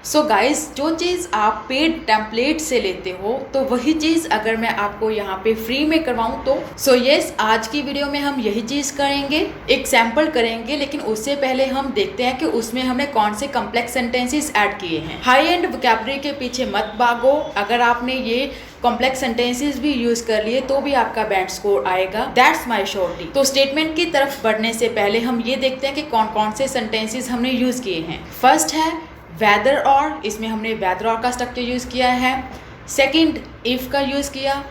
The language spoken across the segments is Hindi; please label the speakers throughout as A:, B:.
A: सो गाइस, जो चीज़ आप पेड टेम्पलेट से लेते हो तो वही चीज़ अगर मैं आपको यहाँ पे फ्री में करवाऊँ तो यस, आज की वीडियो में हम यही चीज़ करेंगे, एक सैम्पल करेंगे। लेकिन उससे पहले हम देखते हैं कि उसमें हमने कौन से कॉम्प्लेक्स सेंटेंसेस ऐड किए हैं। हाई एंड वोकैबुलरी के पीछे मत भागो। अगर आपने ये कॉम्प्लेक्स सेंटेंसेस भी यूज कर लिए तो भी आपका बैंड स्कोर आएगा। That's my surety. तो स्टेटमेंट की तरफ बढ़ने से पहले हम ये देखते हैं कि कौन कौन से सेंटेंसेस हमने यूज किए हैं। फर्स्ट है वेदर और, इसमें हमने वेदर और का स्ट्रक्चर यूज किया है। सेकंड, इफ का यूज किया।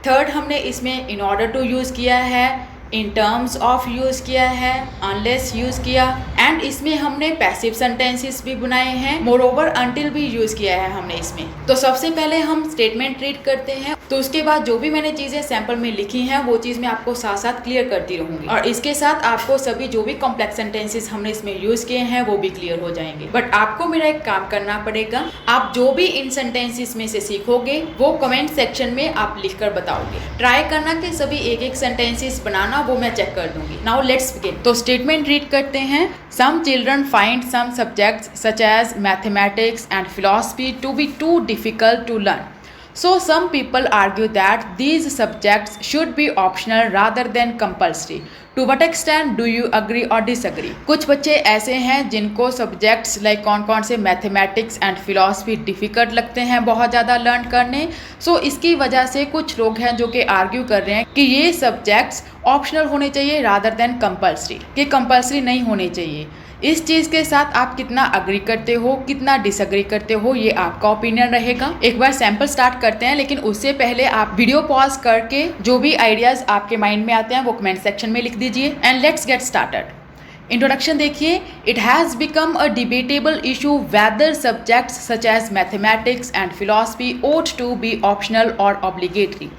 A: थर्ड, हमने इसमें इन ऑर्डर टू यूज किया है, इन टर्म्स ऑफ यूज किया है, अनलेस यूज किया, एंड इसमें हमने पैसिव सेंटेंसेस भी बनाए हैं। मोरओवर अनटिल भी यूज किया है हमने इसमें। तो सबसे पहले हम स्टेटमेंट रीड करते हैं, तो उसके बाद जो भी मैंने चीजें सैंपल में लिखी हैं वो चीज मैं आपको साथ साथ क्लियर करती रहूंगी, और इसके साथ आपको सभी जो भी कॉम्प्लेक्स सेंटेंसेस हमने इसमें यूज किए हैं वो भी क्लियर हो जाएंगे। बट आपको मेरा एक काम करना पड़ेगा, आप जो भी इन सेंटेंसेस में से सीखोगे वो कमेंट सेक्शन में आप लिखकर बताओगे। ट्राई करना कि सभी एक एक सेंटेंसेस बनाना, वो मैं चेक कर दूंगी। Now let's begin. तो स्टेटमेंट रीड करते हैं। Some children find some subjects such as mathematics and philosophy to be too difficult to learn. So some people argue that these subjects should be optional rather than compulsory. To what extent do you agree or disagree? कुछ बच्चे ऐसे हैं जिनको सब्जेक्ट्स लाइक कौन कौन से मैथमेटिक्स एंड फिलॉसफी डिफ़िकल्ट लगते हैं बहुत ज़्यादा लर्न करने। सो इसकी वजह से कुछ लोग हैं जो कि आर्ग्यू कर रहे हैं कि ये सब्जेक्ट्स ऑप्शनल होने चाहिए रादर देन कंपल्सरी, कि कंपल्सरी नहीं होने चाहिए। इस चीज़ के साथ आप कितना अग्री करते हो, कितना डिसअग्री करते हो, ये आपका ओपिनियन रहेगा। एक बार सैंपल स्टार्ट करते हैं, लेकिन उससे पहले आप वीडियो पॉज करके जो भी आइडियाज़ आपके माइंड में आते हैं वो कमेंट सेक्शन में लिख दीजिए। And let's get started. Introduction देखिए। It has become a debatable issue whether subjects such as mathematics and philosophy ought to be optional और ऑब्लिगेटरी।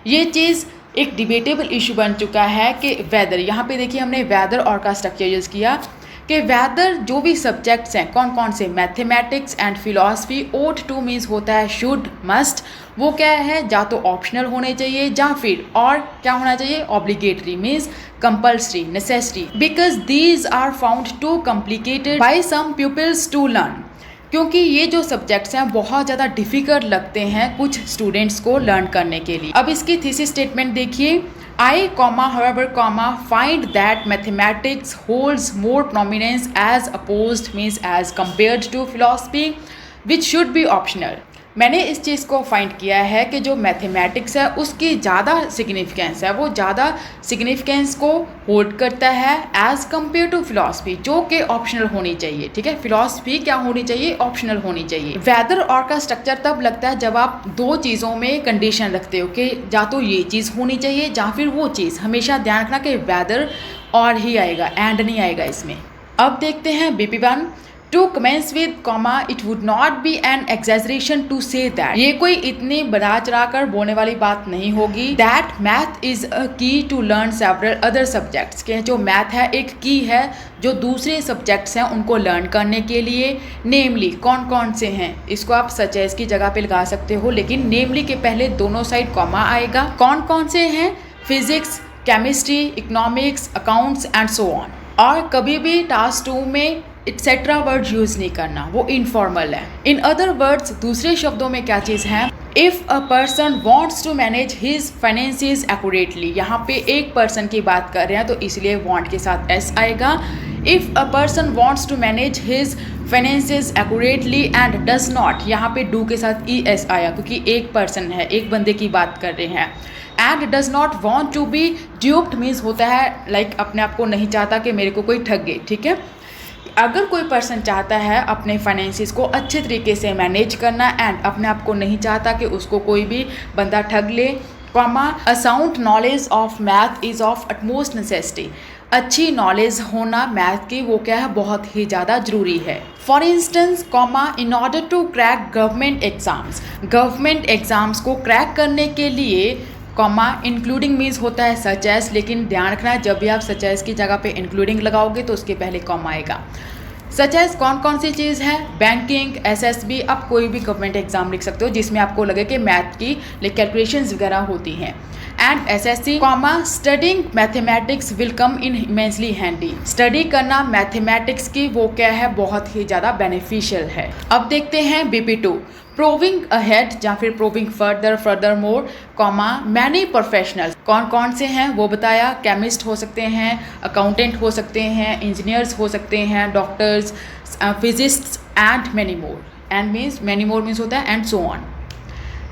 A: ये चीज़ एक डिबेटेबल इशू बन चुका है कि वेदर, यहाँ पे देखिए हमने वेदर और का स्ट्रक्चर यूज़ किया कि वेदर जो भी सब्जेक्ट्स हैं कौन कौन से, mathematics and philosophy, ought two means होता है शुड, मस्ट, वो क्या है, या तो ऑप्शनल होने चाहिए या फिर और क्या होना चाहिए, obligatory means compulsory, necessary, because these are found too complicated by some peoples to learn. क्योंकि ये जो सब्जेक्ट्स हैं बहुत ज़्यादा डिफ़िकल्ट लगते हैं कुछ स्टूडेंट्स को लर्न करने के लिए। अब इसकी थीसिस स्टेटमेंट देखिए। I, however, find that mathematics holds more prominence as opposed means as compared to philosophy, which should be optional. मैंने इस चीज़ को फाइंड किया है कि जो मैथमेटिक्स है उसकी ज़्यादा सिग्निफिकेंस है, वो ज़्यादा सिग्निफिकेंस को होल्ड करता है एज कम्पेयर टू फिलॉसफी, जो कि ऑप्शनल होनी चाहिए। ठीक है, फिलॉसफी क्या होनी चाहिए, ऑप्शनल होनी चाहिए। वेदर और का स्ट्रक्चर तब लगता है जब आप दो चीज़ों में कंडीशन रखते हो कि या तो ये चीज़ होनी चाहिए या फिर वो चीज़। हमेशा ध्यान रखना कि वेदर और ही आएगा, एंड नहीं आएगा इसमें। अब देखते हैं BP1। To commence with, it would not be an exaggeration to say that, ये कोई इतनी बढ़ा चढ़ा कर बोलने वाली बात नहीं होगी। That math is a key to learn several other subjects, के जो मैथ है एक की है जो दूसरे सब्जेक्ट्स हैं उनको लर्न करने के लिए। नेमली कौन कौन से हैं, इसको आप सच एज की जगह पे लगा सकते हो, लेकिन नेमली के पहले दोनों साइड कॉमा आएगा। कौन कौन से हैं, physics, chemistry, economics, accounts and so on. और कभी भी टास्क 2 में एक्सेट्रा वर्ड यूज़ नहीं करना, वो इनफॉर्मल है। इन अदर वर्ड्स, दूसरे शब्दों में क्या चीज़ है, if a person wants to manage his finances accurately, यहाँ पे एक पर्सन की बात कर रहे हैं तो इसलिए वॉन्ट के साथ एस आएगा। If a person wants to manage his finances accurately and does not, यहाँ पे डू के साथ ई एस आया क्योंकि एक पर्सन है, एक बंदे की बात कर रहे हैं। And does not want to be duped means होता है लाइक अपने आप को नहीं चाहता कि मेरे को कोई ठगे। ठीक है, अगर कोई पर्सन चाहता है अपने फाइनेंसिस को अच्छे तरीके से मैनेज करना एंड अपने आप को नहीं चाहता कि उसको कोई भी बंदा ठग ले, comma a sound knowledge of math is of utmost necessity, अच्छी नॉलेज होना मैथ की वो क्या है, बहुत ही ज़्यादा ज़रूरी है। For instance, comma in order to crack government exams, government exams को क्रैक करने के लिए, कॉमा इंक्लूडिंग मीन्स होता है सच एज, लेकिन ध्यान रखना जब भी आप सच एज की जगह पे इंक्लूडिंग लगाओगे तो उसके पहले कॉमा आएगा। सच एज कौन कौन सी चीज़ है, बैंकिंग, एसएसबी, आप कोई भी गवर्नमेंट एग्जाम लिख सकते हो जिसमें आपको लगे कि मैथ की कैलकुलेशंस वगैरह होती हैं। And SSC comma studying mathematics will come in immensely handy. Study करना मैथमेटिक्स की वो क्या है, बहुत ही ज़्यादा बेनिफिशियल है। अब देखते हैं BP2 प्रूविंग अहेड या फिर proving further more comma many professionals. कौन कौन से हैं वो बताया, केमिस्ट हो सकते हैं, अकाउंटेंट हो सकते हैं, इंजीनियर्स हो सकते हैं, doctors, physicists and many more. And means many more means होता है and so on.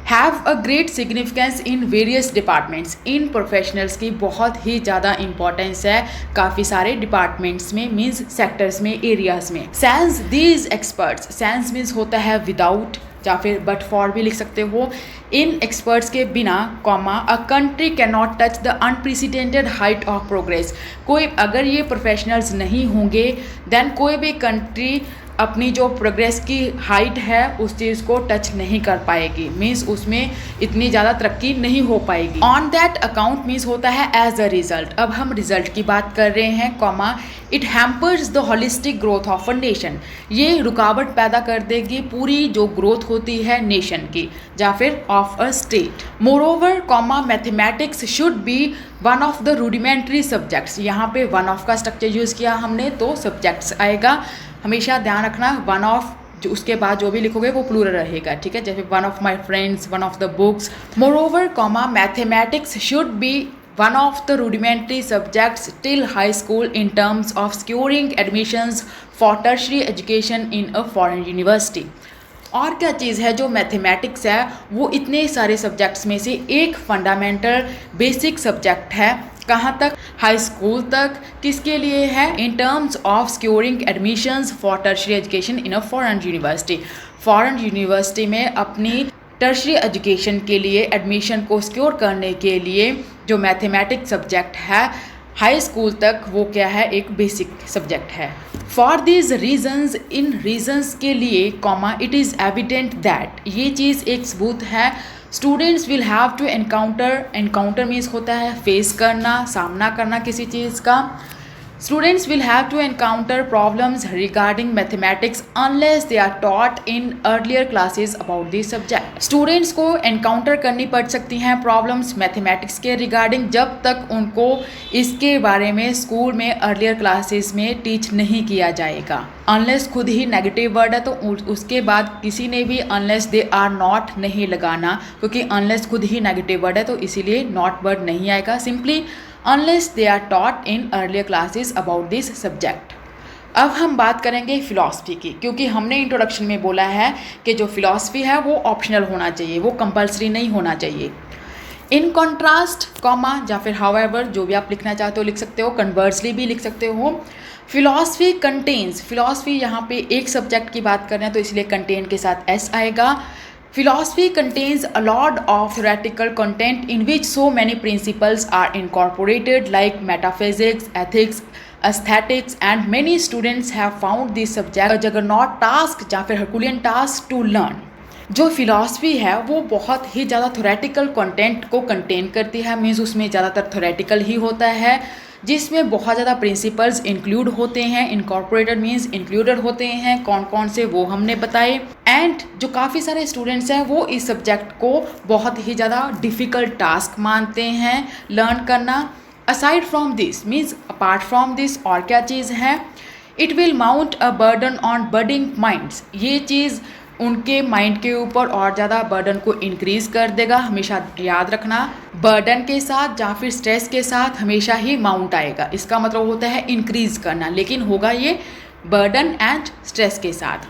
A: Have a great significance in various departments. इन प्रोफेशनल्स की बहुत ही ज़्यादा इंपॉर्टेंस है काफ़ी सारे डिपार्टमेंट्स में, मीन्स सेक्टर्स में, एरियाज में। Sense these experts, sense means होता है विदाउट या फिर बट फॉर भी लिख सकते हो। इन एक्सपर्ट्स के बिना comma a country can not touch the unprecedented height of progress. कोई अगर ये प्रोफेशनल्स नहीं होंगे देन कोई भी कंट्री अपनी जो प्रोग्रेस की हाइट है उस चीज़ को टच नहीं कर पाएगी, मीन्स उसमें इतनी ज़्यादा तरक्की नहीं हो पाएगी। ऑन दैट अकाउंट मीन्स होता है एज अ रिजल्ट। अब हम रिजल्ट की बात कर रहे हैं comma it hampers the holistic growth of a nation. ये रुकावट पैदा कर देगी पूरी जो ग्रोथ होती है नेशन की या फिर of a state. Moreover comma mathematics should be one of the rudimentary subjects. यहाँ पे वन ऑफ का स्ट्रक्चर यूज़ किया हमने तो सब्जेक्ट्स आएगा। हमेशा ध्यान रखना वन ऑफ जो उसके बाद जो भी लिखोगे वो प्लूरल रहेगा, ठीक है, जैसे one of my friends, one of the books. Moreover comma mathematics should be one of the rudimentary subjects till high school in terms of securing admissions for tertiary education in a foreign university। और क्या चीज़ है जो मैथमेटिक्स है वो इतने सारे सब्जेक्ट्स में से एक फंडामेंटल बेसिक सब्जेक्ट है। कहाँ तक? हाई स्कूल तक। किसके लिए है? In terms of securing admissions for tertiary education in a foreign university. Foreign university में अपनी टर्शियरी एजुकेशन के लिए एडमिशन को सिक्योर करने के लिए जो मैथमेटिक्स सब्जेक्ट है हाई स्कूल तक वो क्या है, एक बेसिक सब्जेक्ट है। फॉर दिस रीजन्स, इन रीजन्स के लिए comma it is evident that, ये चीज़ एक सबूत है, students will have to encounter means होता है फेस करना, सामना करना किसी चीज़ का। Students will have to encounter problems regarding mathematics unless they are taught in earlier classes about this subject। Students को encounter करनी पड़ सकती हैं problems mathematics के regarding जब तक उनको इसके बारे में स्कूल में earlier classes में teach नहीं किया जाएगा। unless खुद ही negative word है तो उसके बाद किसी ने भी unless they are not नहीं लगाना, क्योंकि unless खुद ही negative word है तो इसीलिए not word नहीं आएगा। simply unless they are taught in earlier classes about this subject। अब हम बात करेंगे फिलॉसफी की, क्योंकि हमने इंट्रोडक्शन में बोला है कि जो फिलॉसफी है वो ऑप्शनल होना चाहिए, वो कंपलसरी नहीं होना चाहिए। इन कॉन्ट्रास्ट कॉमा या फिर हाउएवर जो भी आप लिखना चाहते हो लिख सकते हो, कन्वर्सली भी लिख सकते हो। फिलॉसफी कंटेन्स, फिलॉसफी यहाँ पे एक सब्जेक्ट की बात कर रहे हैं तो इसलिए कंटेन के साथ एस आएगा। Philosophy contains a lot of theoretical content in which so many principles are incorporated like metaphysics, ethics, aesthetics, and many students have found this subject a juggernaut task या फिर Herculean task to learn। जो फिलॉसफी है वो बहुत ही ज़्यादा थ्योरेटिकल कंटेंट को कंटेन करती है, मीन्स उसमें ज़्यादातर थ्योरेटिकल ही होता है, जिसमें बहुत ज़्यादा प्रिंसिपल्स इंक्लूड होते हैं। इनकॉर्पोरेटेड मीन्स इंक्लूडेड होते हैं, कौन कौन से वो हमने बताए। एंड जो काफ़ी सारे स्टूडेंट्स हैं वो इस सब्जेक्ट को बहुत ही ज़्यादा डिफ़िकल्ट टास्क मानते हैं लर्न करना। Aside from this means apart from this और क्या चीज़ है, it will mount a burden on budding minds, ये चीज़ उनके माइंड के ऊपर और ज़्यादा बर्डन को इंक्रीज़ कर देगा। हमेशा याद रखना बर्डन के साथ या फिर स्ट्रेस के साथ हमेशा ही माउंट आएगा, इसका मतलब होता है इंक्रीज़ करना, लेकिन होगा ये बर्डन एंड स्ट्रेस के साथ।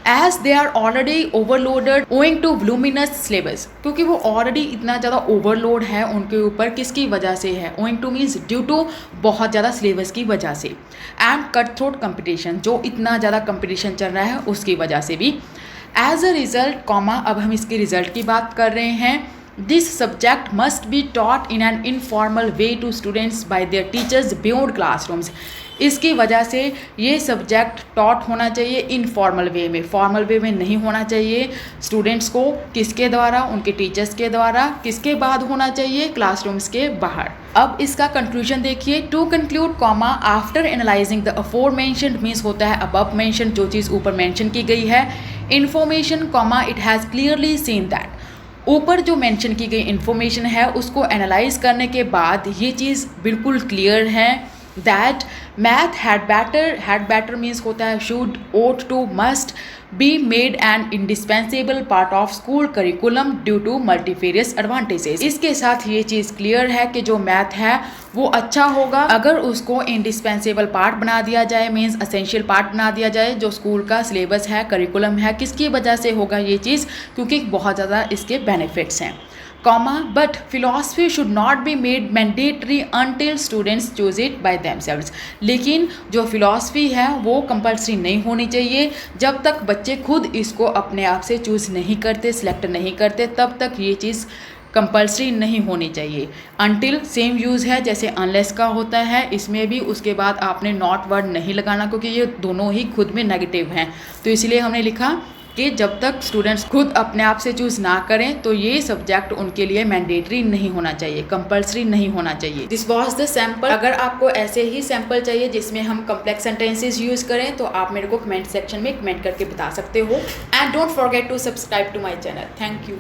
A: As they are already overloaded owing to voluminous syllabus, क्योंकि वो ऑलरेडी इतना ज़्यादा ओवरलोड है उनके ऊपर, किसकी वजह से है, owing to means due to बहुत ज़्यादा सिलेबस की वजह से। एंड कट थ्रोट कंपटीशन, जो इतना ज़्यादा कंपटीशन चल रहा है उसकी वजह से भी। एज अ रिजल्ट कॉमा, अब हम इसके रिजल्ट की बात कर रहे हैं। This subject must be taught in an informal way to students by their teachers beyond classrooms. इसकी वजह से ये सब्जेक्ट टॉट होना चाहिए इनफॉर्मल वे में, फॉर्मल वे में नहीं होना चाहिए। स्टूडेंट्स को किसके द्वारा, उनके टीचर्स के द्वारा, किसके बाद होना चाहिए, क्लासरूम्स के बाहर। अब इसका कंक्लूजन देखिए, to conclude comma after analysing the aforementioned means होता है अबव मेंशन, जो चीज़ ऊपर मेंशन की गई है। Information comma it has clearly seen that, ऊपर जो मेंशन की गई इन्फॉर्मेशन है उसको एनालाइज करने के बाद ये चीज़ बिल्कुल क्लियर है that math had better means होता है should, ought to, must be made an indispensable part of school curriculum due to multifarious advantages. इसके साथ ये चीज़ क्लियर है कि जो मैथ है वो अच्छा होगा अगर उसको इंडिस्पेंसेबल पार्ट बना दिया जाए, मीन्स असेंशियल पार्ट बना दिया जाए जो स्कूल का सिलेबस है, करिकुलम है। किसकी वजह से होगा ये चीज़, क्योंकि बहुत ज़्यादा इसके बेनिफिट्स हैं। Comma but philosophy should not be made mandatory until students choose it by themselves, लेकिन जो फिलॉसफी है वो कंपल्सरी नहीं होनी चाहिए जब तक बच्चे खुद इसको अपने आप से चूज़ नहीं करते, सिलेक्ट नहीं करते, तब तक ये चीज़ कंपल्सरी नहीं होनी चाहिए। अनटिल सेम यूज़ है जैसे अनलेस का होता है, इसमें भी उसके बाद आपने नॉट वर्ड नहीं लगाना क्योंकि ये दोनों ही खुद में नेगेटिव हैं, तो इसलिए हमने लिखा कि जब तक स्टूडेंट्स खुद अपने आप से चूज़ ना करें तो ये सब्जेक्ट उनके लिए मैंडेटरी नहीं होना चाहिए, कंपल्सरी नहीं होना चाहिए। This was the sample. अगर आपको ऐसे ही सैम्पल चाहिए जिसमें हम कम्प्लेक्स सेंटेंसेस यूज़ करें तो आप मेरे को कमेंट सेक्शन में कमेंट करके बता सकते हो। And don't forget to subscribe to my channel. Thank you.